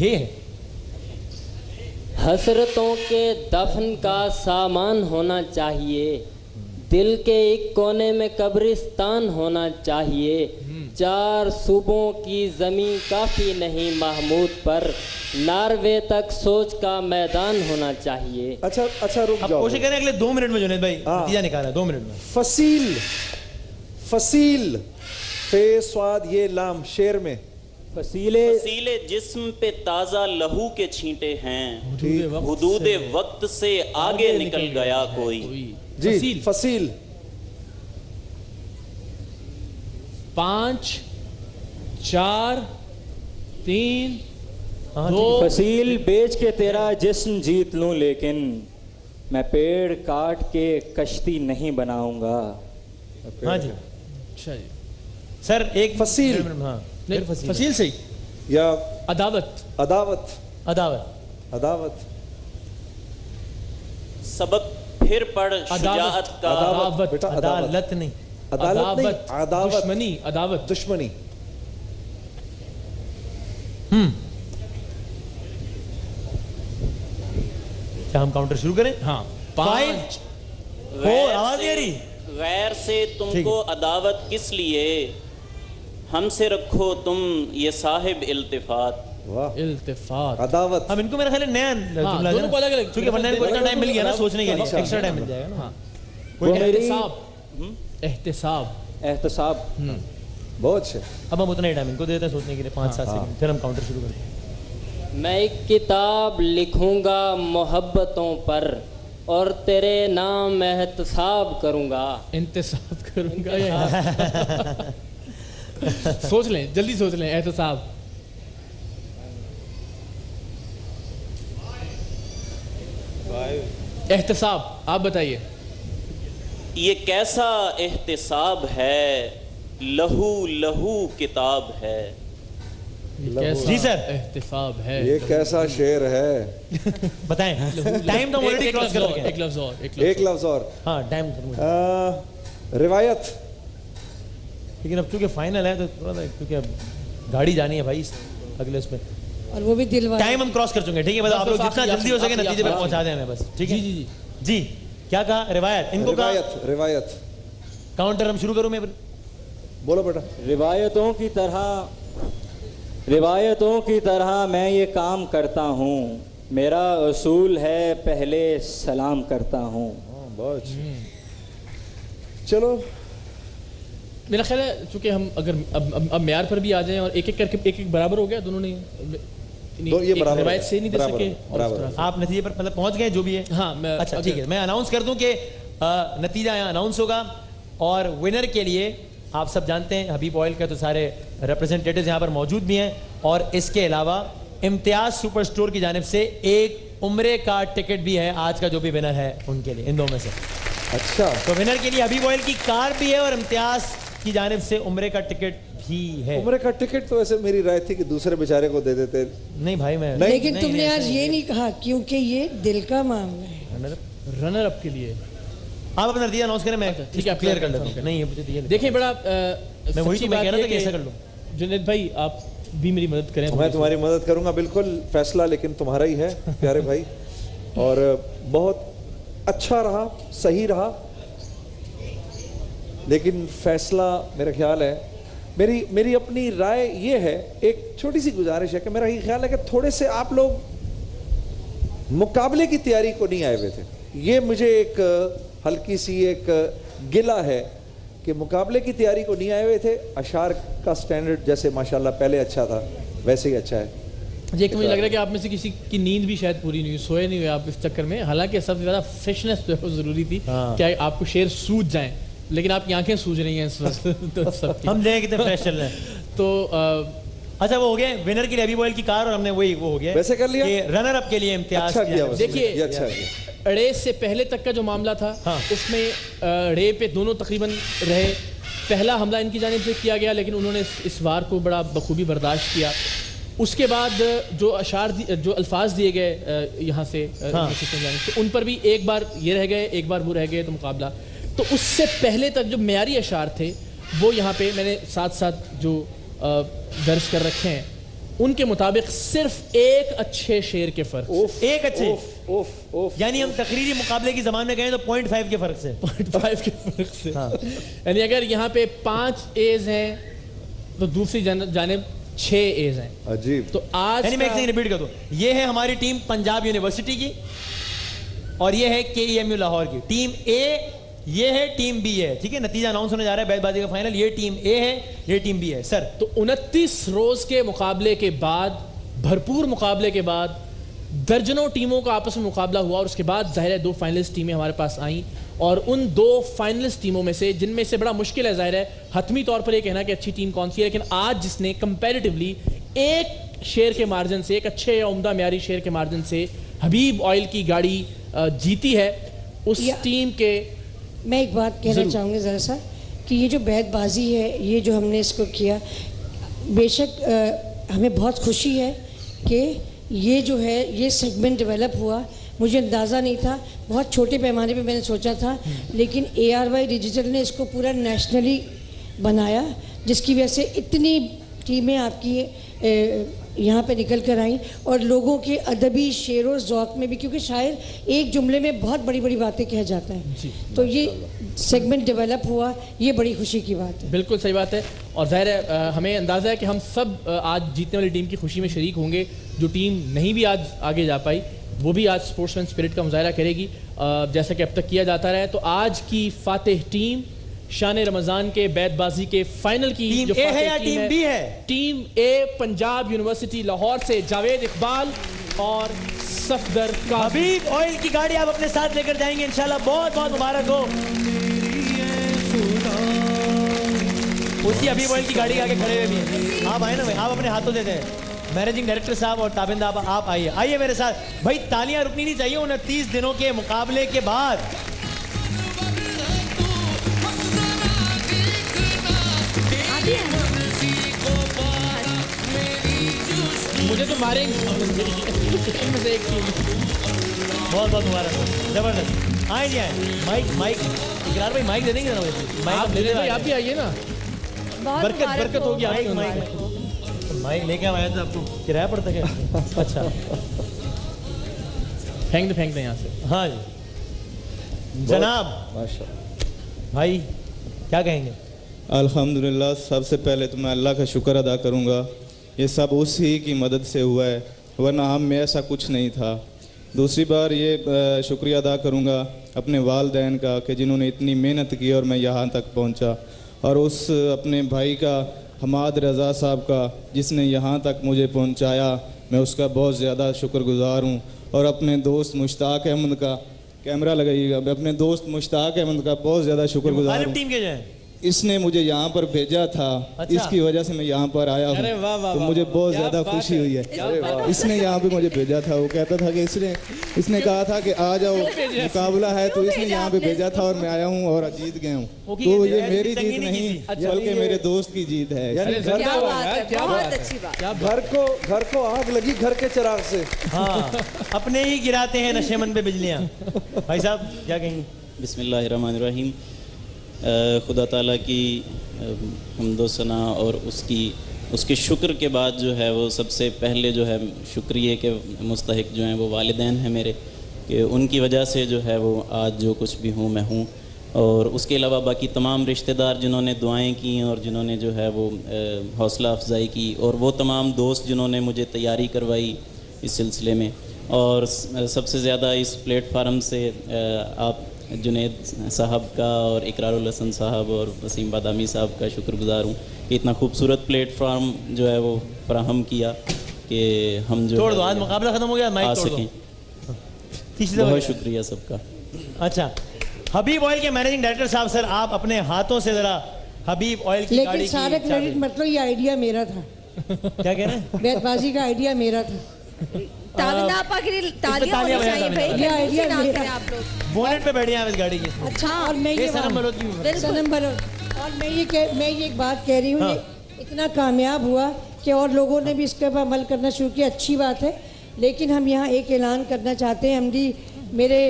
ہے حسرتوں کے دفن کا سامان ہونا چاہیے، دل کے ایک کونے میں قبرستان ہونا چاہیے، 4 صوبوں کی زمین کافی نہیں محمود پر، ناروے تک سوچ کا میدان ہونا چاہیے۔ اچھا رک اب جاؤ، کوشش کریں اگلے 2 منٹ میں جنید بھائی نتیجہ نکالا ہے 2 منٹ میں۔ فصیل فے سواد یہ لام شعر میں فصیل جسم پہ تازہ لہو کے چھینٹے ہیں، حدود وقت سے آگے نکل گیا کوئی۔ جی فصیل 5 4 3 2 فصیل بیچ کے تیرا جسم جیت لوں، لیکن میں پیڑ کاٹ کے کشتی نہیں بناؤں گا۔ ہاں جی اچھا جی سر ایک فصیل ہاں فصیل سے یا عداوت عداوت سبق پھر پڑھ شجاعت کا، عدالت نہیں، عداوت دشمنی کیا ہم کاؤنٹر شروع کریں؟ ہاں 5 4 آواز نہیں آ رہی؟ غیر سے تم کو عداوت کس لیے، ہم سے رکھو تم یہ صاحب التفات۔ التفات عداوت اب ان کو میرا خیال ہے نیا جملہ ہے دونوں کو الگ الگ، کیونکہ ورنہ ان کو اتنا ٹائم مل گیا نا سوچنے کے لیے، ایکسٹرا ٹائم مل جائے گا نا۔ احتساب بہت اچھے۔ اب ہم اتنا ہی ٹائم ان کو دیتے ہیں سوچنے کے لیے 5-7 سیکنڈ، پھر ہم کاؤنٹر شروع کرتے ہیں۔ میں ایک کتاب لکھوں گا محبتوں پر اور تیرے نام احتساب کروں گا۔ انتصاب کروں گا سوچ لیں، جلدی سوچ لیں۔ احتساب احتساب آپ بتائیے۔ یہ کیسا احتساب ہے، لہو لہو کتاب ہے۔ جی سر احتساب ہے، یہ کیسا شعر ہے، بتائیں۔ ٹائم تو آلریڈی کراس کر چکے ہیں۔ ایک لفظ اور۔ ہاں ٹائم روایت، لیکن اب چونکہ فائنل ہے تو تھوڑا سا کیونکہ اب گاڑی جانی ہے بھائی اگلے اس پہ، اور وہ بھی دل والا۔ ٹائم ہم کراس کر چکے ہیں، ٹھیک ہے؟ بس آپ لوگ جتنا جلدی ہو سکے نتیجے پہ پہنچا دیں ہمیں بس، ٹھیک ہے؟ جی کیا کہا؟ روایت ان کو کہا روایت کاؤنٹر ہم شروع کروں میں پھر بولو بیٹا۔ روایتوں کی طرح میں یہ کام کرتا ہوں، میرا اصول ہے پہلے سلام کرتا ہوں۔ بہت چلو میرا خیال ہے چونکہ ہم اگر اب معیار پر بھی آ جائیں اور ایک ایک کر کے ایک برابر ہو گیا دونوں نے، روایت سے نہیں دے سکے۔ آپ نتیجے پر مطلب پہنچ گئے جو بھی ہے؟ ہاں اچھا ٹھیک ہے، میں اناؤنس کر دوں کہ نتیجہ یہاں اناؤنس ہوگا، اور ونر کے لیے آپ سب جانتے ہیں حبیب آئل کا تو سارے ریپرزنٹیٹیوز یہاں پر موجود بھی ہیں، اور اس کے علاوہ امتیاز سپر سٹور کی جانب سے ایک عمرے کا ٹکٹ بھی ہے آج کا جو بھی ونر ہے ان کے لیے، ان دو میں سے۔ اچھا تو ونر کے لیے حبیب آئل کی کار بھی ہے اور امتیاز کی جانب سے عمرے کا ٹکٹ بھی ہے۔ عمرے کا ٹکٹ تو ویسے میری رائے تھی کہ دوسرے بیچارے کو دے دیتے۔ نہیں بھائی میں، لیکن تم نے آج یہ نہیں کہا کیونکہ یہ دل کا معاملہ ہے۔ رنر اپ کے لیے آپ اپنا نتیجہ اناؤنس کریں، میں ٹھیک ہے کلیئر کر لیتا ہوں۔ نہیں مجھے دیکھیں بڑا میں وہی تو میں کہہ رہا تھا کہ ایسا کر لوں۔ جنید بھائی آپ بھی میری مدد کریں۔ میں تمہاری مدد کروں گا، بالکل فیصلہ لیکن تمہارا ہی ہے پیارے بھائی، اور بہت اچھا رہا، صحیح رہا، لیکن فیصلہ میرا خیال ہے، میری اپنی رائے یہ ہے، ایک چھوٹی سی گزارش ہے کہ میرا یہ خیال ہے کہ تھوڑے سے آپ لوگ مقابلے کی تیاری کو نہیں آئے ہوئے تھے۔ یہ مجھے ایک ہلکی سی ایک گلہ ہے کہ مقابلے کی تیاری کو نہیں آئے ہوئے تھے۔ اشعار کا سٹینڈرڈ جیسے ماشاءاللہ پہلے اچھا تھا ویسے ہی اچھا ہے۔ یہ کہ مجھے لگ رہا ہے کہ آپ میں سے کسی کی نیند بھی شاید پوری نہیں ہوئی، سوئے نہیں ہوئے آپ اس چکر میں، حالانکہ سب سے زیادہ فریشنس جو ہے وہ ضروری تھی کہ آپ کو شعر سوج جائیں، لیکن آپ کی آنکھیں سوج رہی ہیں اس وقت۔ ہم دیکھیں کتنے فریش چل رہے ہیں۔ تو اچھا وہ ہو گیا ونر کے لیے حبیب آئل کی کار، اور ہم نے وہی وہ ہو گیا ویسے کر لیا کہ رنر اپ کے لیے امتیاز۔ دیکھیے اچھا کیا، ریس سے پہلے تک کا جو معاملہ تھا اس میں رے پہ دونوں تقریباً رہے، پہلا حملہ ان کی جانب سے کیا گیا لیکن انہوں نے اس وار کو بڑا بخوبی برداشت کیا۔ اس کے بعد جو اشعار جو الفاظ دیے گئے یہاں سے ان پر بھی ایک بار یہ رہ گئے، ایک بار وہ رہ گئے، تو مقابلہ۔ تو اس سے پہلے تک جو معیاری اشعار تھے وہ یہاں پہ میں نے ساتھ ساتھ جو درج کر رکھے ہیں، ان کے مطابق صرف ایک اچھے شیر کے فرق سے. ایک اچھے, یعنی ہم تقریری مقابلے کی زبان میں کہیں تو 0.5 کے فرق سے. 0.5 کے فرق سے. یعنی اگر یہاں پہ 5 A's ہیں تو دوسری جانب 6 A's ہیں. عجیب. تو آج یعنی میں ایک ریپیٹ کر دوں, یہ ہے ہماری ٹیم پنجاب یونیورسٹی کی اور یہ ہے KEMU لاہور کی. ٹیم اے یہ ہے, ٹیم بی ہے. ٹھیک ہے, نتیجہ اناؤنس ہونے جا رہا ہے بیت بازی کا فائنل. یہ ٹیم اے ہے, یہ ٹیم بی ہے. سر تو 29 روز کے مقابلے کے بعد, بھرپور مقابلے کے بعد درجنوں ٹیموں کا آپس میں مقابلہ ہوا اور اس کے بعد ظاہر ہے 2 فائنلسٹ ٹیمیں ہمارے پاس آئیں اور ان 2 فائنلسٹ ٹیموں میں سے جن میں سے بڑا مشکل ہے ظاہر ہے حتمی طور پر یہ کہنا کہ اچھی ٹیم کون سی ہے, لیکن آج جس نے کمپیریٹیولی ایک شیئر کے مارجن سے, ایک اچھے یا عمدہ معیاری شیئر کے مارجن سے حبیب آئل کی گاڑی جیتی ہے, اس ٹیم کے. میں ایک بات کہنا چاہوں گی ذرا سا کہ یہ جو بیت بازی ہے, یہ جو ہم نے اس کو کیا, بے شک ہمیں بہت خوشی ہے کہ یہ جو ہے یہ سیگمنٹ ڈیولپ ہوا. مجھے اندازہ نہیں تھا, بہت چھوٹے پیمانے پہ میں نے سوچا تھا, لیکن ARY ڈیجیٹل نے اس کو پورا نیشنلی بنایا, جس کی وجہ سے اتنی ٹیمیں آپ کی یہاں پہ نکل کر آئیں اور لوگوں کے ادبی شعر و ذوق میں بھی, کیونکہ شاعر ایک جملے میں بہت بڑی بڑی باتیں کہہ جاتا ہے, تو یہ سیگمنٹ ڈیولپ ہوا, یہ بڑی خوشی کی بات ہے. بالکل صحیح بات ہے, اور ظاہر ہے ہمیں اندازہ ہے کہ ہم سب آج جیتنے والی ٹیم کی خوشی میں شریک ہوں گے. جو ٹیم نہیں بھی آج آگے جا پائی وہ بھی آج اسپورٹس مین اسپرٹ کا مظاہرہ کرے گی جیسا کہ اب تک کیا جاتا رہا ہے. تو آج کی فاتح ٹیم شان رمضان کے بیت بازی کے فائنل کی ٹیم اے ہے یا ٹیم بی ہے؟ ٹیم اے پنجاب یونیورسٹی لاہور سے جاوید اقبال اور صفدر کا. حبیب آئل کی گاڑی آپ اپنے ساتھ لے کر جائیں گے انشاءاللہ. بہت بہت مبارک ہو. اسی حبیب آئل کی گاڑی کے آگے کھڑے ہوئے بھی ہیں. آپ آئے نا بھائی, آپ اپنے ہاتھوں دیتے ہیں. مینیجنگ ڈائریکٹر صاحب اور تابندہ آپ آئیے, آئیے میرے ساتھ بھائی. تالیاں رکنی نہیں چاہیے 29 دنوں کے مقابلے کے بعد. مجھے تو ماریں گے. بہت بہت مبارک ہو, زبردست. آئیں جی آئیں. مائک اقرار بھائی مائک دے دیں گے نا بھائی, آپ بھی آئیے نا. برکت ہوگی. مائک لے کے آیا تھا, آپ کو کرایہ پڑتا ہے. اچھا پھینک دیں یہاں سے. ہاں جی جناب بھائی کیا کہیں گے؟ الحمدللہ, سب سے پہلے تو میں اللہ کا شکر ادا کروں گا, یہ سب اسی کی مدد سے ہوا ہے, ورنہ ہم میں ایسا کچھ نہیں تھا. دوسری بار یہ شکریہ ادا کروں گا اپنے والدین کا کہ جنہوں نے اتنی محنت کی اور میں یہاں تک پہنچا, اور اس اپنے بھائی کا حماد رضا صاحب کا جس نے یہاں تک مجھے پہنچایا, میں اس کا بہت زیادہ شکر گزار ہوں. اور اپنے دوست مشتاق احمد کا, کیمرہ لگائیے گا, میں اپنے دوست مشتاق احمد کا بہت زیادہ شکر گزار ہوں. اس نے مجھے یہاں پر بھیجا تھا, اس کی وجہ سے میں یہاں پر آیا ہوں, تو مجھے بہت زیادہ خوشی ہوئی ہے. اس نے یہاں پہ مجھے بھیجا تھا, وہ کہتا تھا کہ اس نے کہا تھا کہ آ جاؤ مقابلہ ہے, تو اس نے یہاں پہ بھیجا تھا اور میں آیا ہوں اور جیت گیا ہوں. تو یہ میری جیت نہیں بلکہ میرے دوست کی جیت ہے. گھر کو آگ لگی گھر کے چراغ سے. ہاں اپنے ہی گراتے ہیں نشے من پہ بجلیاں. بھائی صاحب کیا کہیں گے؟ بسم اللہ الرحمن الرحیم. خدا تعالیٰ کی حمد و ثنا اور اس کے شکر کے بعد جو ہے وہ سب سے پہلے جو ہے شکریہ کے مستحق جو ہیں وہ والدین ہیں میرے, کہ ان کی وجہ سے جو ہے وہ آج جو کچھ بھی ہوں میں ہوں. اور اس کے علاوہ باقی تمام رشتہ دار جنہوں نے دعائیں کیں اور جنہوں نے جو ہے وہ حوصلہ افزائی کی, اور وہ تمام دوست جنہوں نے مجھے تیاری کروائی اس سلسلے میں. اور سب سے زیادہ اس پلیٹ فارم سے آپ جنید صاحب کا اور اقرار الحسن صاحب اور وسیم بادامی صاحب کا شکر گزار ہوں کہ اتنا خوبصورت پلیٹ فارم جو ہے وہ فراہم کیا کہ ہم جو توڑ دو, آج مقابلہ ختم ہو گیا, مائک توڑ دو. بہت شکریہ سب کا. اچھا حبیب آئل کے مینیجنگ ڈائریکٹر صاحب, سر آپ اپنے ہاتھوں سے ذرا حبیب آئل کی گاڑی کی, لیکن سارا کریڈٹ مطلب یہ آئیڈیا میرا تھا. کیا کہہ رہے ہیں؟ بیت بازی کا آئیڈیا میرا تھا. بونٹ پہ بیٹھے ہیں اس گاڑی کی. اچھا, اور میں یہ ایک بات کہہ رہی ہوں, یہ اتنا کامیاب ہوا کہ اور لوگوں نے بھی اس کے اوپر عمل کرنا شروع کیا, اچھی بات ہے. لیکن ہم یہاں ایک اعلان کرنا چاہتے ہیں, ہم جی میرے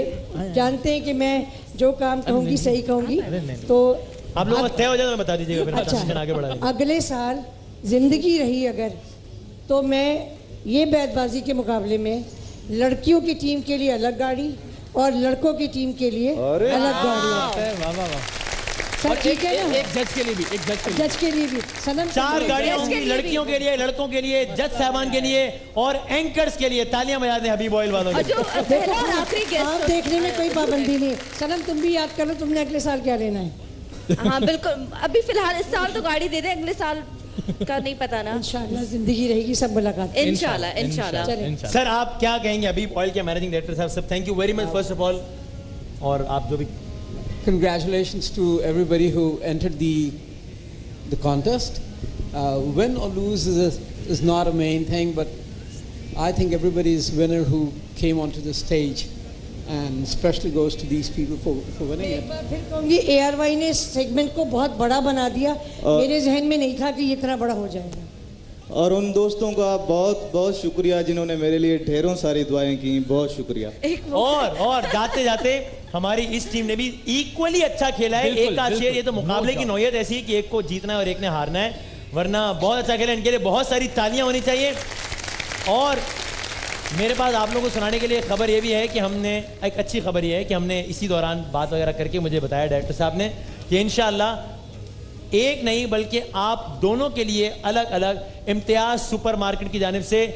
جانتے ہیں کہ میں جو کام کہوں گی صحیح کہوں گی, تو آپ لوگوں کو طے ہو جائے تو بتا دیجیے گا. اگلے سال زندگی رہی اگر تو میں یہ بیت بازی کے مقابلے میں لڑکیوں کی ٹیم کے لیے الگ گاڑی اور لڑکوں کی ٹیم کے لیے الگ گاڑی. ٹھیک ہے نا, ایک جج کے لیے بھی, ایک جج کے لیے بھی. 4 گاڑیاں ہوں گی لڑکیوں کے لیے, لڑکوں کے لیے, جج صاحبان کے لیے اور اینکرز کے لیے. تالیاں بجا دیں حبیب آئل والوں کے. آپ دیکھنے میں کوئی پابندی نہیں. سنم تم بھی یاد کرو تم نے اگلے سال کیا لینا ہے. ہاں بالکل, ابھی فی الحال اس سال تو گاڑی دے دیں, اگلے سال کا نہیں پتا نا. انشاءاللہ زندگی رہے گی, سب ملاقات. انشاءاللہ. سر آپ کیا کہیں گے حبیب آئل کے مینیجنگ ڈائریکٹر صاحب. سب thank you very much first of all. اور آپ جو بھی Congratulations to everybody who entered the contest. Win or lose is not a main thing, but I think everybody is winner who came onto the stage, and especially goes to these people for winning it. پھر کہوں گی ARY نے اس segment کو بہت بڑا بنا دیا. میرے ذہن میں نہیں تھا کہ یہ اتنا بڑا ہو جائے گا. اور ان دوستوں کا بہت بہت شکریہ جنہوں نے میرے لیے ڈھیروں ساری دعائیں کی. بہت شکریہ. اور جاتے جاتے ہماری اس ٹیم نے بھی ایکولی اچھا کھیلا ہے. ایک کا شیئر, یہ تو مقابلے کی نوعیت ایسی ہے کہ ایک کو جیتنا ہے اور ایک نے ہارنا ہے, ورنہ بہت اچھا کھیلا. ان کے لیے بہت ساری تالیاں ہونی چاہیے. اور میرے پاس آپ لوگوں کو سنانے کے لیے خبر یہ بھی ہے کہ ہم نے ایک اچھی خبر یہ ہے کہ ہم نے اسی دوران بات وغیرہ کر کے مجھے بتایا ڈائریکٹر صاحب نے کہ انشاءاللہ ایک نہیں بلکہ آپ دونوں کے لیے الگ الگ امتیاز سپر مارکیٹ کی جانب سے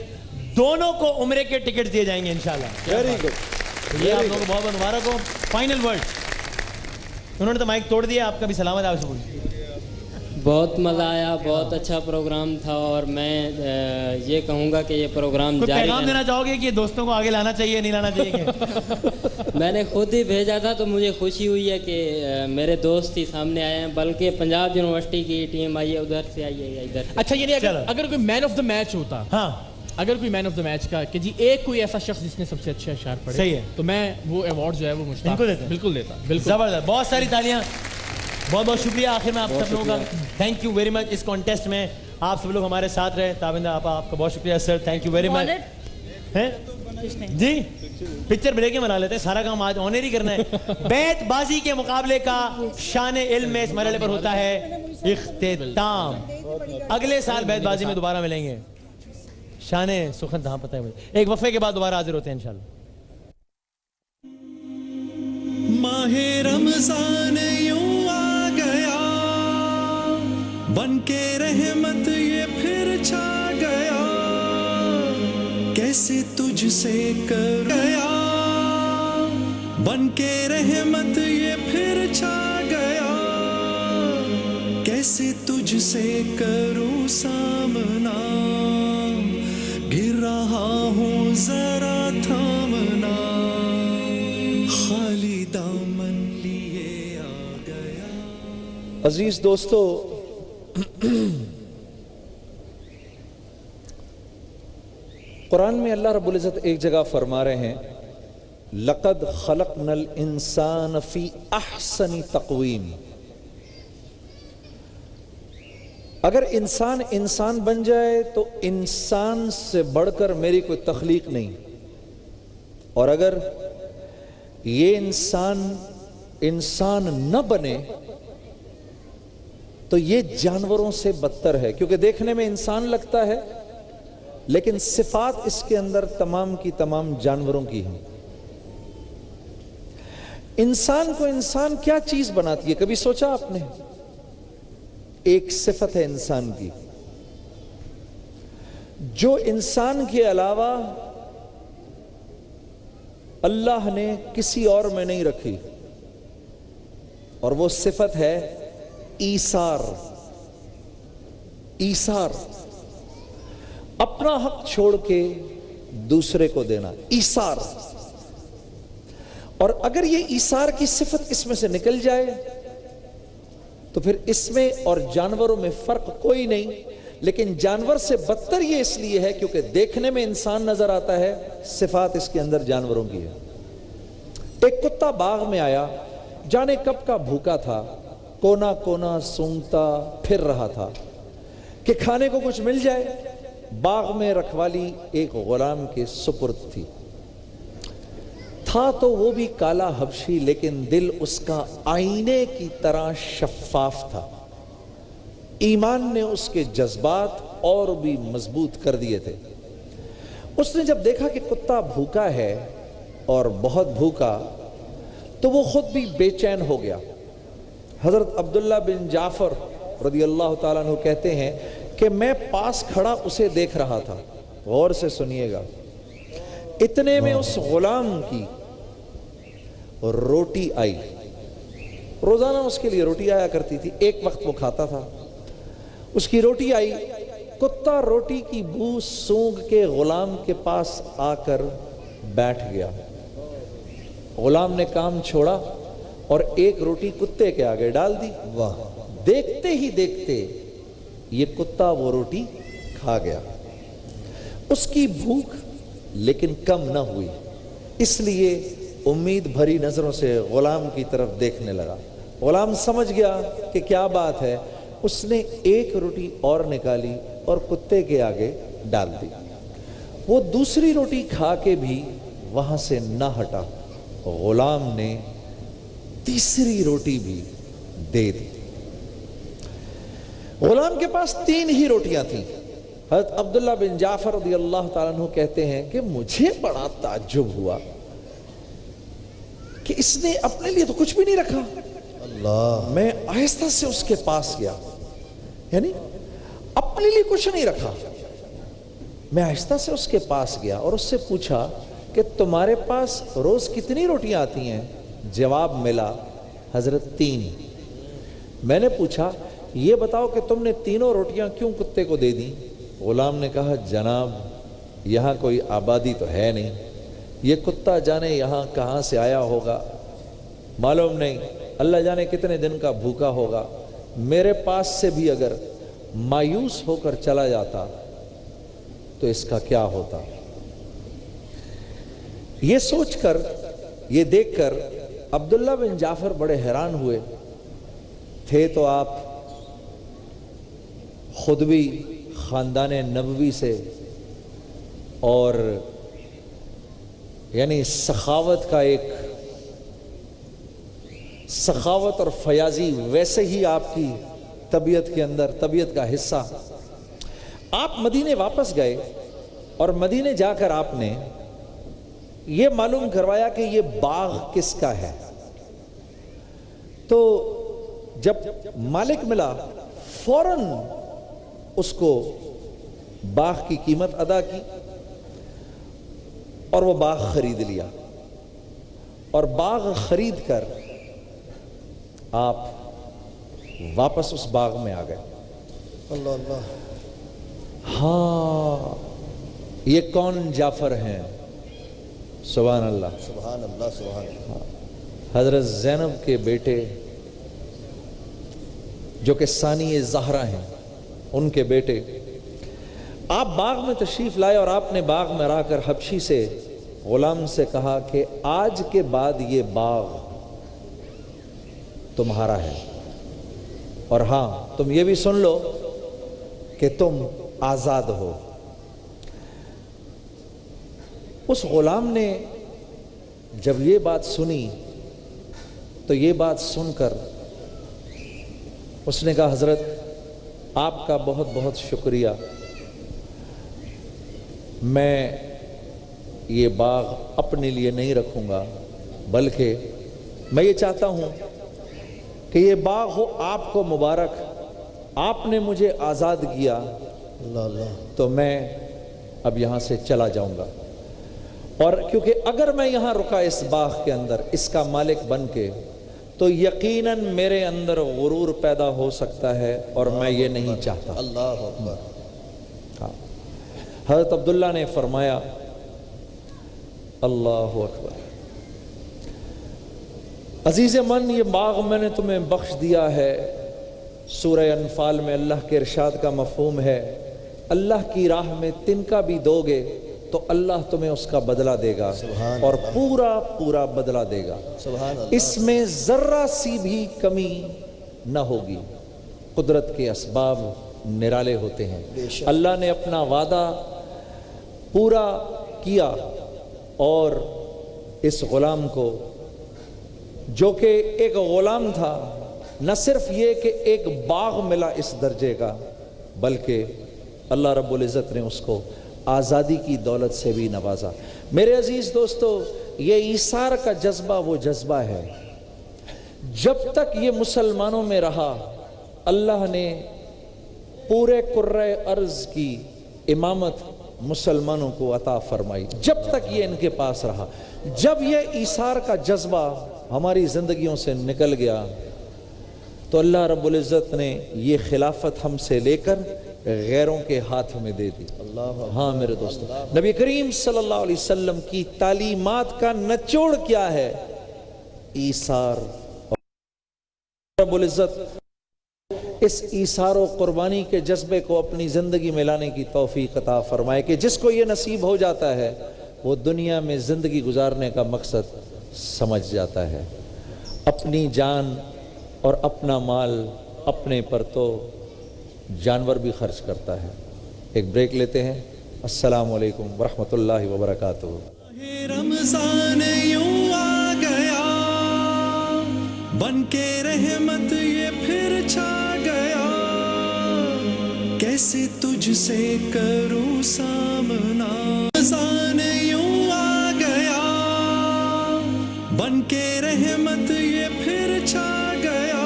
دونوں کو عمرے کے ٹکٹ دیے جائیں گے انشاءاللہ. Very good. یہ آپ لوگوں کو بہت بہت مبارک ہو. Final word. انہوں نے تو مائک توڑ دیا, آپ کا بھی سلامت. آپ سے بولیے. بہت مزہ آیا, بہت اچھا پروگرام تھا, اور میں یہ کہوں گا کہ یہ پروگرام کوئی جاری پیغام دینا چاہو گے کہ دوستوں کو آگے لانا چاہیے نہیں لانا چاہیے؟ میں نے خود ہی بھیجا تھا تو مجھے خوشی ہوئی ہے کہ میرے دوست ہی سامنے آئے ہیں, بلکہ پنجاب یونیورسٹی کی ٹیم آئی ہے, ادھر سے آئی ہے یا ادھر سے. اچھا, یعنی اگر کوئی مین آف دا میچ ہوتا, ہاں اگر کوئی مین آف دا میچ کا کہ جی ایک کوئی ایسا شخص جس نے سب سے اچھے اشعار پڑھے, صحیح ہے, تو میں وہ ایوارڈ جو ہے وہ مشتاق بالکل دیتا. بالکل زبردست. بہت ساری تالیاں, بہت بہت شکریہ. آخر میں آپ سب لوگوں کا تھینک یو ویری مچ. اس کانٹیسٹ میں آپ سب لوگ ہمارے ساتھ رہے. تابندہ آپ کا بہت شکریہ sir, thank you very much. جی پکچر بریک بنا لیتے ہیں, سارا کام آج آنر ہی کرنا ہے. بیت بازی کے مقابلے کا شان علم میں اس مرحلے پر ہوتا ہے اختتام. اگلے سال بیت بازی میں دوبارہ ملیں گے. شان سخن تھا پتہ ہے مجھے. ایک وقفے کے بعد دوبارہ حاضر ہوتے ہیں انشاءاللہ. ماہ رمضان یوں آ گیا, بن کے رحمت یہ پھر چھا گیا, کیسے تجھ سے کر گیا, بن کے رحمت یہ پھر چھا گیا, کیسے تجھ سے کروں سامنا, گر رہا ہوں ذرا تھامنا, خالی دامن لیے آ گیا. عزیز دوستو, قرآن میں اللہ رب العزت ایک جگہ فرما رہے ہیں لَقَدْ خَلَقْنَا الْإِنسَانَ فِي أَحْسَنِ تَقْوِيمٍ. اگر انسان بن جائے تو انسان سے بڑھ کر میری کوئی تخلیق نہیں, اور اگر یہ انسان نہ بنے تو یہ جانوروں سے بدتر ہے, کیونکہ دیکھنے میں انسان لگتا ہے لیکن صفات اس کے اندر تمام کی تمام جانوروں کی ہیں. انسان کو انسان کیا چیز بناتی ہے, کبھی سوچا آپ نے؟ ایک صفت ہے انسان کی جو انسان کے علاوہ اللہ نے کسی اور میں نہیں رکھی, اور وہ صفت ہے ایثار. ایثار, اپنا حق چھوڑ کے دوسرے کو دینا, ایثار. اور اگر یہ ایثار کی صفت اس میں سے نکل جائے تو پھر اس میں اور جانوروں میں فرق کوئی نہیں, لیکن جانور سے بدتر یہ اس لیے ہے کیونکہ دیکھنے میں انسان نظر آتا ہے, صفات اس کے اندر جانوروں کی ہے. ایک کتا باغ میں آیا, جانے کب کا بھوکا تھا, کونا کونا سونگتا پھر رہا تھا کہ کھانے کو کچھ مل جائے. باغ میں رکھوالی ایک غلام کے سپرد تھی. تھا تو وہ بھی کالا حبشی, لیکن دل اس کا آئینے کی طرح شفاف تھا. ایمان نے اس کے جذبات اور بھی مضبوط کر دیے تھے. اس نے جب دیکھا کہ کتا بھوکا ہے اور بہت بھوکا تو وہ خود بھی بے چین ہو گیا. حضرت عبداللہ بن جعفر رضی اللہ تعالیٰ عنہ کہتے ہیں کہ میں پاس کھڑا اسے دیکھ رہا تھا. غور سے سنیے گا. اتنے میں اس غلام کی روٹی آئی. روزانہ اس کے لیے روٹی آیا کرتی تھی, ایک وقت وہ کھاتا تھا. اس کی روٹی آئی. کتا روٹی کی بو سونگھ کے غلام کے پاس آ کر بیٹھ گیا. غلام نے کام چھوڑا اور ایک روٹی کتے کے آگے ڈال دی. واہ. دیکھتے ہی دیکھتے یہ کتا وہ روٹی کھا گیا. اس کی بھوک لیکن کم نہ ہوئی, اس لیے امید بھری نظروں سے غلام کی طرف دیکھنے لگا. غلام سمجھ گیا کہ کیا بات ہے. اس نے ایک روٹی اور نکالی اور کتے کے آگے ڈال دی. وہ دوسری روٹی کھا کے بھی وہاں سے نہ ہٹا. غلام نے تیسری روٹی بھی دے دی. غلام کے پاس 3 ہی روٹیاں تھیں. حضرت عبداللہ بن جعفر رضی اللہ تعالیٰ عنہ کہتے ہیں کہ مجھے بڑا تعجب ہوا کہ اس نے اپنے لیے تو کچھ بھی نہیں رکھا. اللہ. میں آہستہ سے اس کے پاس گیا, یعنی اپنے لیے کچھ نہیں رکھا. میں آہستہ سے اس کے پاس گیا اور اس سے پوچھا کہ تمہارے پاس روز کتنی روٹیاں آتی ہیں؟ جواب ملا حضرت 3. میں نے پوچھا یہ بتاؤ کہ تم نے تینوں روٹیاں کیوں کتے کو دے دیں؟ غلام نے کہا جناب یہاں کوئی آبادی تو ہے نہیں, یہ کتا جانے یہاں کہاں سے آیا ہوگا, معلوم نہیں, اللہ جانے کتنے دن کا بھوکا ہوگا. میرے پاس سے بھی اگر مایوس ہو کر چلا جاتا تو اس کا کیا ہوتا. یہ سوچ کر, یہ دیکھ کر عبداللہ بن جعفر بڑے حیران ہوئے. تھے تو آپ خود بھی خاندان نبوی سے اور یعنی سخاوت کا ایک سخاوت اور فیاضی ویسے ہی آپ کی طبیعت کے اندر, طبیعت کا حصہ. آپ مدینے واپس گئے اور مدینے جا کر آپ نے یہ معلوم کروایا کہ یہ باغ کس کا ہے. تو جب مالک ملا فوراً اس کو باغ کی قیمت ادا کی اور وہ باغ خرید لیا. اور باغ خرید کر آپ واپس اس باغ میں آ گئے. اللہ اللہ. ہاں یہ کون جعفر ہیں؟ سبحان اللہ سبحان اللہ سبحان اللہ. حضرت زینب کے بیٹے جو کہ ثانی زہرا ہیں, ان کے بیٹے. آپ باغ میں تشریف لائے اور آپ نے باغ میں رہ کر حبشی سے غلام سے کہا کہ آج کے بعد یہ باغ تمہارا ہے, اور ہاں تم یہ بھی سن لو کہ تم آزاد ہو. اس غلام نے جب یہ بات سنی تو یہ بات سن کر اس نے کہا حضرت آپ کا بہت بہت شکریہ, میں یہ باغ اپنے لیے نہیں رکھوں گا, بلکہ میں یہ چاہتا ہوں کہ یہ باغ ہو آپ کو مبارک, آپ نے مجھے آزاد کیا تو میں اب یہاں سے چلا جاؤں گا. اور کیونکہ اگر میں یہاں رکا اس باغ کے اندر اس کا مالک بن کے تو یقیناً میرے اندر غرور پیدا ہو سکتا ہے اور میں یہ نہیں چاہتا. اللہ اکبر. حضرت عبداللہ نے فرمایا اللہ اکبر. عزیز من یہ باغ میں نے تمہیں بخش دیا ہے. سورہ انفال میں اللہ کے ارشاد کا مفہوم ہے اللہ کی راہ میں تنکا بھی دو گے تو اللہ تمہیں اس کا بدلہ دے گا اور پورا پورا بدلہ دے گا. اس میں ذرہ سی بھی کمی نہ ہوگی. قدرت کے اسباب نرالے ہوتے ہیں. اللہ نے اپنا وعدہ پورا کیا اور اس غلام کو جو کہ ایک غلام تھا, نہ صرف یہ کہ ایک باغ ملا اس درجے کا, بلکہ اللہ رب العزت نے اس کو آزادی کی دولت سے بھی نوازا۔ میرے عزیز دوستو، یہ ایثار کا جذبہ وہ جذبہ ہے، جب تک یہ مسلمانوں میں رہا اللہ نے پورے کرۂ ارض کی امامت مسلمانوں کو عطا فرمائی، جب تک یہ ان کے پاس رہا۔ جب یہ ایثار کا جذبہ ہماری زندگیوں سے نکل گیا تو اللہ رب العزت نے یہ خلافت ہم سے لے کر غیروں کے ہاتھ میں دے دی۔ ہاں میرے دوستو، نبی کریم صلی اللہ علیہ وسلم کی تعلیمات کا نچوڑ کیا ہے؟ ایثار۔ رب العزت اس ایثار و قربانی کے جذبے کو اپنی زندگی میں لانے کی توفیق عطا فرمائے کہ جس کو یہ نصیب ہو جاتا ہے وہ دنیا میں زندگی گزارنے کا مقصد سمجھ جاتا ہے۔ اپنی جان اور اپنا مال اپنے پر تو جانور بھی خرچ کرتا ہے۔ ایک بریک لیتے ہیں۔ السلام علیکم ورحمۃ اللہ وبرکاتہ۔ رمضان یوں آ گیا بن کے رحمت یہ پھر چھا گیا، کیسے تجھ سے کروں سامنا۔ رمضان یوں آ گیا بن کے رحمت یہ پھر چھا گیا،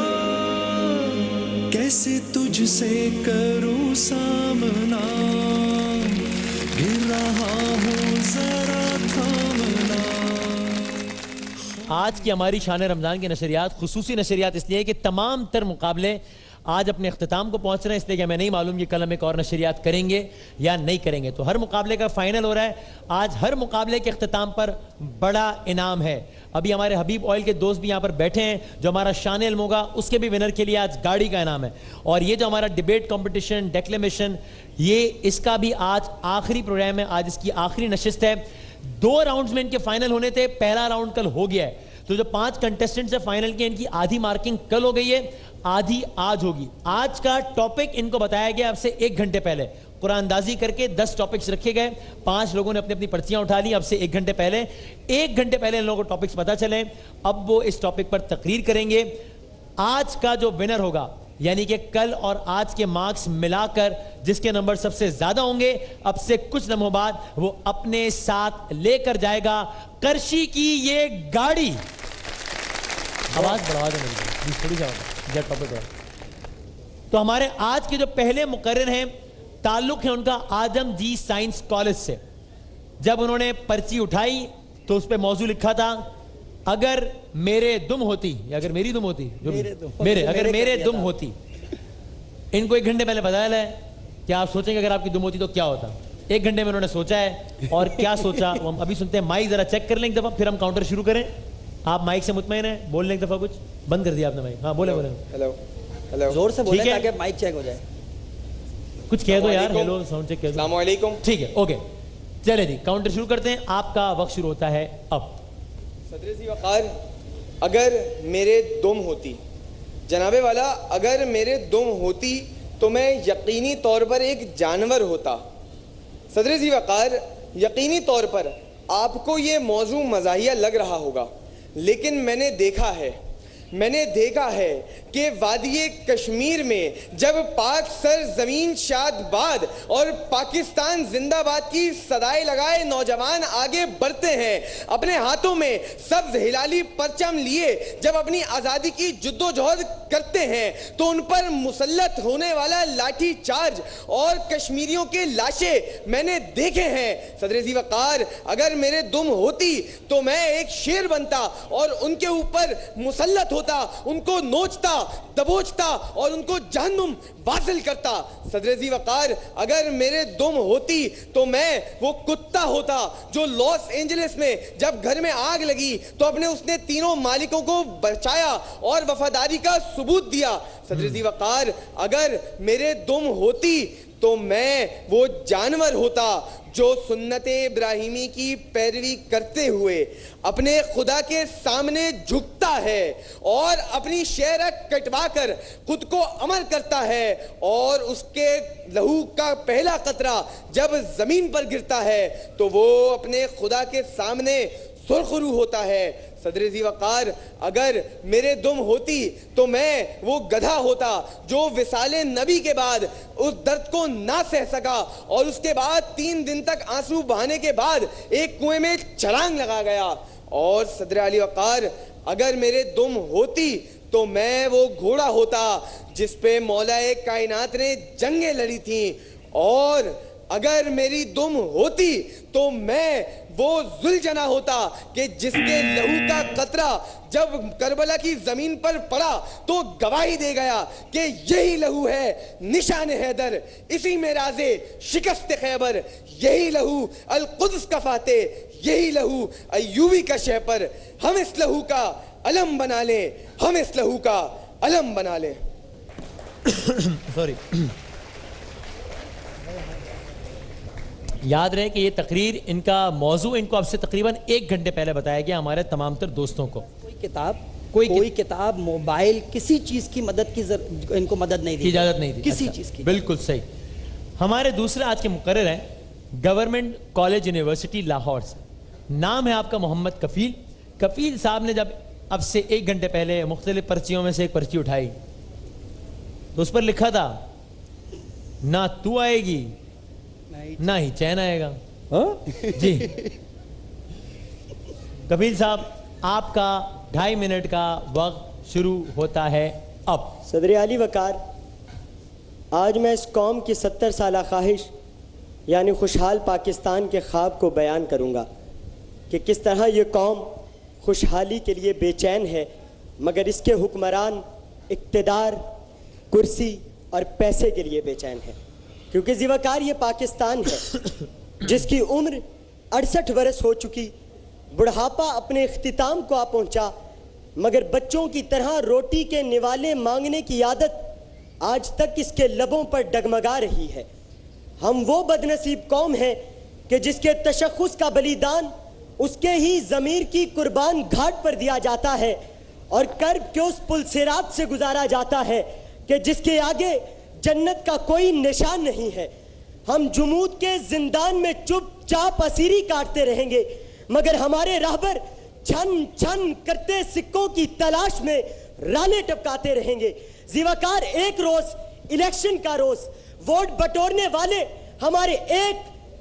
کیسے تجھ سے کروں سامنا، گر رہا ہوں ذرا تھامنا۔ آج کی ہماری شان رمضان کی نشریات خصوصی نشریات اس لیے کہ تمام تر مقابلے آج اپنے اختتام کو پہنچ رہے ہیں، اس لیے کہ ہمیں نہیں معلوم کہ کل ہم ایک اور نشریات کریں گے یا نہیں کریں گے، تو ہر مقابلے کا فائنل ہو رہا ہے۔ آج ہر مقابلے کے اختتام پر بڑا انعام ہے۔ ابھی ہمارے حبیب آئل کے دوست بھی یہاں پر بیٹھے ہیں، جو ہمارا شان علم ہوگا اس کے بھی ونر کے لیے آج گاڑی کا انعام ہے، اور یہ جو ہمارا ڈیبیٹ کمپٹیشن ڈیکلیمیشن، یہ اس کا بھی آج آخری پروگرام ہے، آج اس کی آخری نشست ہے۔ 2 راؤنڈز میں ان کے فائنل ہونے تھے، پہلا راؤنڈ کل ہو گیا ہے، تو جو 5 کنٹیسٹنٹس ہیں فائنل کے، ان کی آدھی مارکنگ کل ہو گئی ہے، آدھی آج ہوگی۔ آج کا ٹاپک ان کو بتایا گیا اب سے 1 گھنٹے پہلے، قرآن اندازی کر کے 10 ٹاپکس رکھے گئے، 5 لوگوں نے اپنی اپنی پرچیاں اٹھا لی اب سے 1 گھنٹے پہلے۔ 1 گھنٹے پہلے ان لوگوں کو ٹاپکس پتہ چلے، اب وہ اس ٹاپک پر تقریر کریں گے۔ آج کا جو ونر ہوگا، یعنی کہ کل اور آج کے مارکس ملا کر جس کے نمبر سب سے زیادہ ہوں گے، اب سے کچھ لمحوں بعد وہ اپنے ساتھ لے کر جائے گا کرشی کی یہ گاڑی۔ آواز بڑھا دیں تھوڑی سی ٹاپک ہے۔ تو ہمارے آج کے جو پہلے مقرر ہیں، تعلق ہے ان کا آدم جی سائنس کالج سے۔ جب انہوں نے پرچی اٹھائی تو اس پہ موضوع لکھا تھا اگر میرے دم ہوتی، یا اگر میری دم ہوتی، اگر میرے دم ہوتی۔ ان کو 1 گھنٹے پہلے بتایا ہے کہ آپ سوچیں گے اگر آپ کی دم ہوتی تو کیا ہوتا۔ 1 گھنٹے میں انہوں نے سوچا ہے، اور کیا سوچا وہ ہم ابھی سنتے ہیں۔ مائک ذرا چیک کر لیں ایک دفعہ، پھر ہم کاؤنٹر شروع کریں۔ آپ مائک سے مطمئن ہیں؟ بول لیں ایک دفعہ، کچھ بند کر دیا آپ نے مائک؟ ہاں بولیں بولیں، ہیلو ہیلو، زور سے بولیں تاکہ مائک چیک ہو جائے۔ کچھ کہہ دو یار، ہیلو ساؤنڈ چیک کہہ دو۔ السلام علیکم۔ ٹھیک ہے، اوکے چلے جی کاؤنٹر شروع کرتے ہیں، آپ کا وقت شروع ہوتا ہے اب۔ صدر ذی وقار، اگر میرے دم ہوتی، جناب والا اگر میرے دم ہوتی تو میں یقینی طور پر ایک جانور ہوتا۔ صدر ذی وقار، یقینی طور پر آپ کو یہ موضوع مزاحیہ لگ رہا ہوگا، لیکن میں نے دیکھا ہے کہ وادی کشمیر میں جب پاک سر زمین شاد باد اور پاکستان زندہ باد کی صدائے لگائے نوجوان آگے بڑھتے ہیں، اپنے ہاتھوں میں سبز ہلالی پرچم لیے جب اپنی آزادی کی جدوجہد کرتے ہیں، تو ان پر مسلط ہونے والا لاٹھی چارج اور کشمیریوں کے لاشیں میں نے دیکھے ہیں۔ صدر ذی وقار، اگر میرے دم ہوتی تو میں ایک شیر بنتا اور ان کے اوپر مسلط ہوتا، ان کو نوچتا، دبوچتا اور ان کو جہنم واصل کرتا۔ صدر ذی وقار، اگر میرے دم ہوتی تو میں وہ کتا ہوتا جو لاس اینجلس میں جب گھر میں آگ لگی تو اپنے اس نے تینوں مالکوں کو بچایا اور وفاداری کا ثبوت دیا۔ صدر ذی وقار، اگر میرے دم ہوتی تو میں وہ جانور ہوتا جو سنت ابراہیمی کی پیروی کرتے ہوئے اپنے خدا کے سامنے جھکتا ہے اور اپنی شہرت کٹوا کر خود کو امر کرتا ہے، اور اس کے لہو کا پہلا قطرہ جب زمین پر گرتا ہے تو وہ اپنے خدا کے سامنے سرخرو ہوتا ہے۔ صدر ذی وقار اگر میرے دم ہوتی تو میں وہ گدھا ہوتا جو وصال نبی کے بعد اس درد کو نہ سہ سکا اور اس کے بعد 3 دن تک آنسو بہانے کے بعد ایک کنویں میں چھلانگ لگا گیا. اور صدر علی وقار اگر میرے دم ہوتی تو میں وہ گھوڑا ہوتا جس پہ مولا کائنات نے جنگیں لڑی تھیں. اور اگر میری دم ہوتی تو میں وہ ذوالجنا ہوتا کہ جس کے لہو کا قطرہ جب کربلا کی زمین پر پڑا تو گواہی دے گیا کہ یہی لہو ہے نشان حیدر, اسی میں راز شکست خیبر, یہی لہو القدس کا فاتح, یہی لہو ایوبی کا شہپر. ہم اس لہو کا علم بنا لیں, ہم اس لہو کا علم بنا لیں. سوری, یاد رہے کہ یہ تقریر ان کا موضوع ان کو اب سے تقریباً 1 گھنٹے پہلے بتایا گیا ہمارے تمام تر دوستوں کو. کوئی کتاب موبائل کسی چیز کی مدد کی ان کو مدد نہیں دی, اجازت نہیں دی کسی چیز کی. بالکل صحیح. ہمارے دوسرے آج کے مقرر ہیں گورنمنٹ کالج یونیورسٹی لاہور سے. نام ہے آپ کا محمد کفیل. کفیل صاحب نے جب اب سے 1 گھنٹے پہلے مختلف پرچیوں میں سے ایک پرچی اٹھائی تو اس پر لکھا تھا نہ تو آئے گی نہ ہی چین آئے گا. جی کفیل صاحب آپ کا 2.5 منٹ کا وقت شروع ہوتا ہے اب. صدر علی وقار, آج میں اس قوم کی 70 سالہ خواہش یعنی خوشحال پاکستان کے خواب کو بیان کروں گا کہ کس طرح یہ قوم خوشحالی کے لیے بے چین ہے مگر اس کے حکمران اقتدار, کرسی اور پیسے کے لیے بے چین ہے. کیونکہ ذی وقار یہ پاکستان ہے جس کی عمر 68 برس ہو چکی, بڑھاپا اپنے اختتام کو آ پہنچا مگر بچوں کی طرح روٹی کے نوالے مانگنے کی عادت آج تک اس کے لبوں پر ڈگمگا رہی ہے. ہم وہ بدنصیب قوم ہیں کہ جس کے تشخص کا بلیدان اس کے ہی ضمیر کی قربان گھاٹ پر دیا جاتا ہے اور کرب کے اس پل صراط سے گزارا جاتا ہے کہ جس کے آگے جنت کا کوئی نشان نہیں ہے. ہم جمود کے زندان میں چپ چاپ اسیری کاٹتے رہیں گے مگر ہمارے راہبر چھن چھن کرتے سکوں کی تلاش میں رالے ٹپکاتے رہیں گے. ذی وقار ایک روز الیکشن کا روز ووٹ بٹورنے والے ہمارے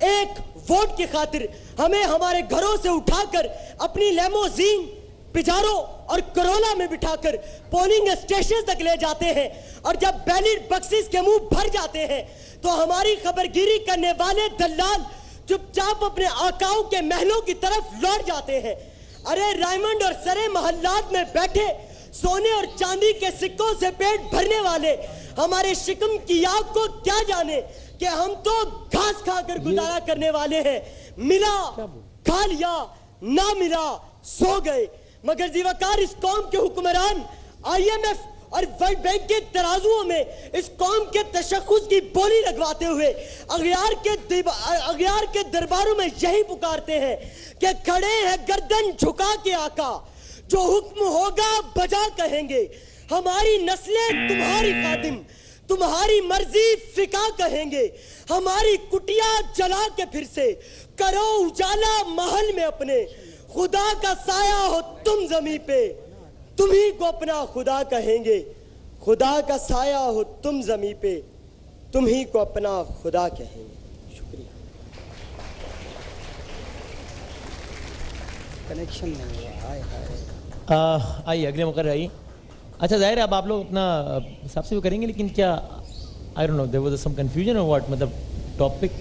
ایک ووٹ کی خاطر ہمیں ہمارے گھروں سے اٹھا کر اپنی لیموزین, پجارو اور کرولا میں بٹھا کر پولنگ اسٹیشن تک لے جاتے ہیں اور جب بیلٹ بکسز کے منہ بھر جاتے ہیں تو ہماری خبرگیری کرنے والے دلال چپ چاپ اپنے آقاؤں کے محلوں کی طرف لوٹ جاتے ہیں. ارے رائمنڈ اور سرے محلات میں بیٹھے سونے اور چاندی کے سکوں سے پیٹ بھرنے والے ہمارے شکم کی آگ کو کیا جانے کہ ہم تو گھاس کھا کر گزارا کرنے والے ہیں. ملا کھا لیا, نہ ملا سو گئے. مگر ذی وقار اس قوم کے حکمران IMF اور ورلڈ بینک کے ترازوؤں میں اس قوم کے تشخص کی بولی لگواتے ہوئے اغیار کے درباروں میں یہی پکارتے ہیں کہ کھڑے ہیں گردن جھکا کے آقا, جو حکم ہوگا بجا کہیں گے. ہماری نسلیں تمہاری خادم, تمہاری مرضی فقہ کہیں گے. ہماری کٹیا جلا کے پھر سے کرو اجالا محل میں اپنے, خدا کا سایہ ہو تم زمین پہ, تم ہی کو اپنا خدا کہیں گے. خدا کا سایہ ہو تم زمین پہ, تم ہی کو اپنا خدا کہیں گے. شکریہ. کنیکشن نہیں ہوا. آئیے اگلے مقرر آئیے. اچھا ظاہر ہے اب آپ لوگ اپنا حساب سے بھی کریں گے لیکن کیا I don't know there was some confusion or what, مطلب ٹاپک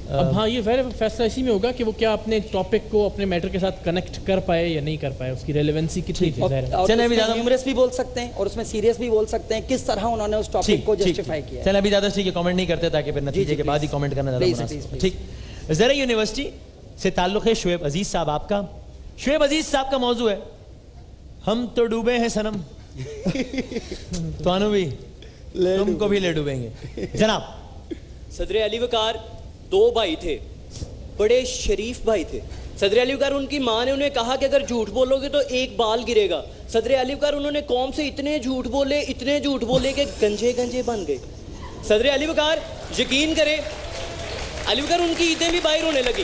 اب ہاں یہ فیصلہ اسی میں ہوگا کہ وہ کیا اپنے ٹاپک کو اپنے میٹر کے ساتھ کنیکٹ کر پائے یا نہیں کر پائے, اس کی ریلیونسی کتنی تھی. چلیں ابھی زیادہ ہیومرس بھی بول سکتے ہیں اور اس میں سیریس بھی بول سکتے ہیں کس طرح انہوں نے اس ٹاپک کو جسٹیفائی کیا. چلیں ابھی زیادہ ٹھیک ہے, کامنٹ نہیں کرتے تاکہ پھر نتیجے کے بعد ہی کامنٹ کرنا زیادہ مناسب. ٹھیک. زرعی یونیورسٹی سے تعلق ہے شعیب عزیز صاحب آپ کا. شعیب عزیز صاحب کا موضوع ہے ہم تو ڈوبے ہیں صنم تو انو بھی تم کو بھی لے ڈوبیں گے. جناب صدر علی وقار 2 بھائی تھے, بڑے شریف بھائی تھے. صدر علی وقار ان کی ماں نے انہیں کہا کہ اگر جھوٹ بولو گے تو 1 بال گرے گا. صدر علی وقار انہوں نے قوم سے اتنے جھوٹ بولے کہ گنجے بن گئے. صدر علی وقار یقین کریں علی وقار ان کی عیدیں بھی باہر ہونے لگی.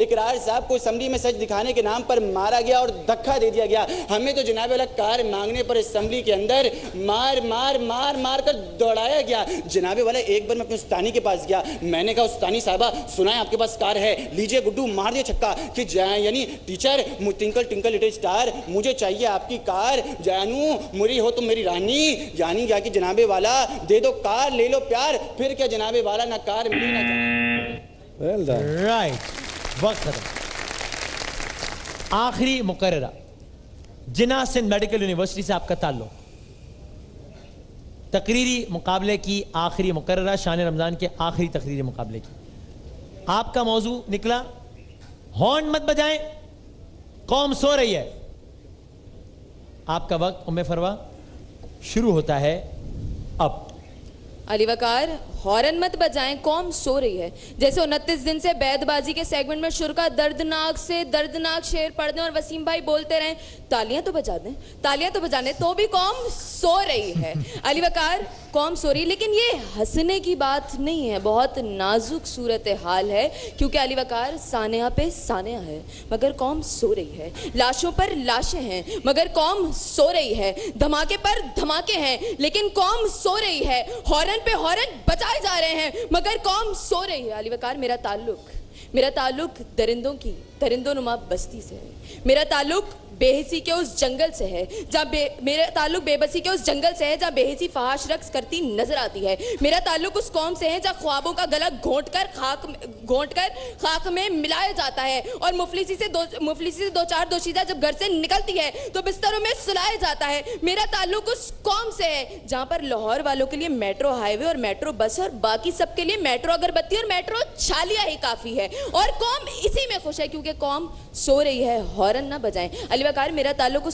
اقرار صاحب کو اسمبلی میں سچ دکھانے کے نام پر مارا گیا اور دھکا دے دیا گیا. ہمیں تو جناب والا کار مانگنے پر اسمبلی کے اندر مار مار مار مار کر دوڑایا گیا. جناب والا ایک بار میں اپنے استانی کے پاس گیا, میں نے کہا استانی صاحبہ سنا ہے آپ کے پاس کار ہے, لیجئے گڈو مار دے چھکا کہ یعنی ٹیچر ٹنکل ٹنکل لٹل اسٹار مجھے چاہیے آپ کی کار, جانو مری ہو تم میری رانی, یعنی کیا کہ جناب والا دے دو کار لے لو پیار, پھر کیا جناب والا نہ کار ملی نہ رائٹ. وقت ختم. آخری مقررہ جناح سندھ میڈیکل یونیورسٹی سے آپ کا تعلق, تقریری مقابلے کی آخری مقررہ شان رمضان کے آخری تقریری مقابلے کی. آپ کا موضوع نکلا ہارن مت بجائیں قوم سو رہی ہے. آپ کا وقت ام فروا شروع ہوتا ہے اب. علی وقار, ہارن مت بجائیں قوم سو رہی ہے. جیسے 29 دن سے بیت بازی کے سیگمنٹ میں شرکا دردناک سے دردناک شعر پڑھ دیں اور وسیم بھائی بولتے رہیں تالیاں تو بجا دیں, تالیاں تو بجا دیں, تو بھی قوم سو رہی ہے. علی وقار, قوم سو رہی, لیکن یہ ہنسنے کی بات نہیں ہے, بہت نازک صورتحال ہے, کیونکہ علی وقار سانحہ پہ سانحہ ہے مگر قوم سو رہی ہے, لاشوں پر لاشیں ہیں مگر قوم سو رہی ہے, دھماکے پر دھماکے ہیں لیکن قوم سو رہی ہے, ہارن پہ ہارن بجائے جا رہے ہیں مگر قوم سو رہی ہے. علی وقار, میرا تعلق درندوں کی درندوں نما بستی سے ہے. میرا تعلق بے حسی کے اس جنگل سے ہے جہاں میرا تعلق بے بسی کے اس جنگل سے ہے جہاں بے حسی فحاش رقص کرتی نظر آتی ہے. میرا تعلق اس قوم سے ہے جہاں خوابوں کا گلا گھونٹ کر خاک میں ملایا جاتا ہے اور مفلسی سے دو چار دوشیزہ جب گھر سے نکلتی ہے تو بستروں میں سلایا جاتا ہے. میرا تعلق اس قوم سے ہے جہاں پر لاہور والوں کے لیے میٹرو ہائی وے اور میٹرو بس اور باقی سب کے لیے میٹرو اگربتی اور میٹرو چھالیاں ہی کافی ہے, اور قوم اسی میں خوش ہے کیونکہ قوم سو رہی ہے, ہارن نہ بجائیں. علی وقار, میرا تعلق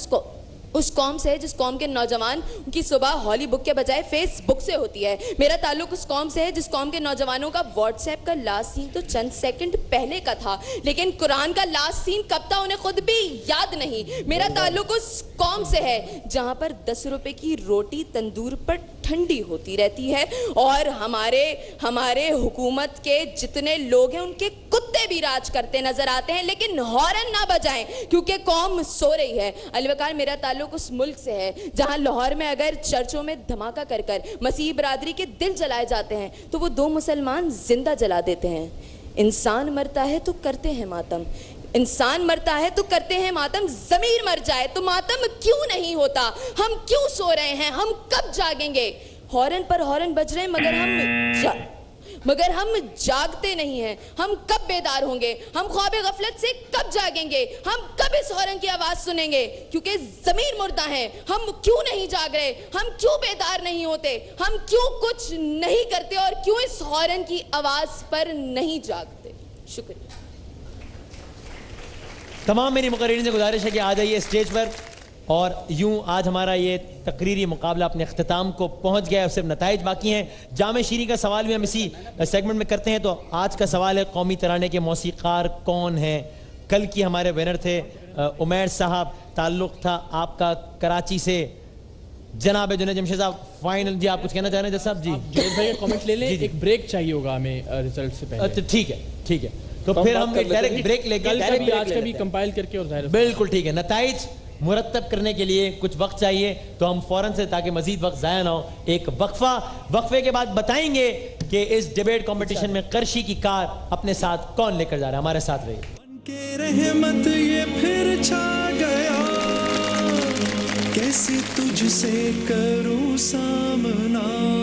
اس قوم سے ہے جس قوم کے نوجوان کی صبح ہالی بک کے بجائے فیس بک سے ہوتی ہے. میرا تعلق اس قوم سے ہے جس قوم کے نوجوانوں کا واٹس ایپ کا لاسٹ سین تو چند سیکنڈ پہلے کا تھا لیکن قرآن کا لاسٹ سین کب تھا انہیں خود بھی یاد نہیں. میرا تعلق اس قوم سے ہے جہاں پر 10 روپے کی روٹی تندور پر ٹھنڈی ہوتی رہتی ہے اور ہمارے حکومت کے جتنے لوگ ہیں ان کے کتے بھی راج کرتے نظر آتے ہیں لیکن ہارن نہ بجائیں کیونکہ قوم سو رہی ہے. علی وقار, میرا تعلق اس ملک سے ہے جہاں لاہور میں اگر چرچوں میں دھماکہ کر کر مسیحی برادری کے دل جلائے جاتے ہیں تو وہ 2 مسلمان زندہ جلا دیتے ہیں. انسان مرتا ہے تو کرتے ہیں ماتم, انسان مرتا ہے تو کرتے ہیں ماتم, ضمیر مر جائے تو ماتم کیوں نہیں ہوتا. ہم کیوں سو رہے ہیں, ہم کب جاگیں گے. ہارن پر ہارن بج رہے ہیں مگر ہم جاگتے نہیں ہیں. ہم کب بیدار ہوں گے, ہم خواب غفلت سے کب جاگیں گے, ہم کب اس ہارن کی آواز سنیں گے. کیونکہ ضمیر مردہ ہیں, ہم کیوں نہیں جاگ رہے, ہم کیوں بیدار نہیں ہوتے, ہم کیوں کچھ نہیں کرتے اور کیوں اس ہارن کی آواز پر نہیں جاگتے. شکریہ. تمام میری مقررین سے گزارش ہے کہ آ جائیے اسٹیج پر, اور یوں آج ہمارا یہ تقریری مقابلہ اپنے اختتام کو پہنچ گیا ہے, صرف نتائج باقی ہیں. جامع شیریں کا سوال بھی ہم اسی سیگمنٹ میں کرتے ہیں. تو آج کا سوال ہے قومی ترانے کے موسیقار کون ہیں. کل کی ہمارے ونر تھے عمیر صاحب, تعلق تھا آپ کا کراچی سے. جناب جنید جمشید صاحب فائنل, جی آپ کچھ کہنا چاہ رہے ہیں جج صاحب؟ جی جنید بھائی کامنٹ لے لیں, ایک بریک چاہیے ہوگا ہمیں ریزلٹ سے پہلے. ٹھیک ہے تو پھر ہم ڈائریکٹ بریک لے کے آج کا بھی کمپائل کر کے اور ظاہر بالکل ٹھیک ہے. نتائج مرتب کرنے کے لیے کچھ وقت چاہیے تو ہم فوراً سے, تاکہ مزید وقت ضائع نہ ہو, ایک وقفے کے بعد بتائیں گے کہ اس ڈیبیٹ کمپٹیشن میں قرشی کی کار اپنے ساتھ کون لے کر جا رہا ہے. ہمارے ساتھ رہیے. کہ رحمت یہ پھر چھا گیا, کیسے تجھ سے کروں سامنا.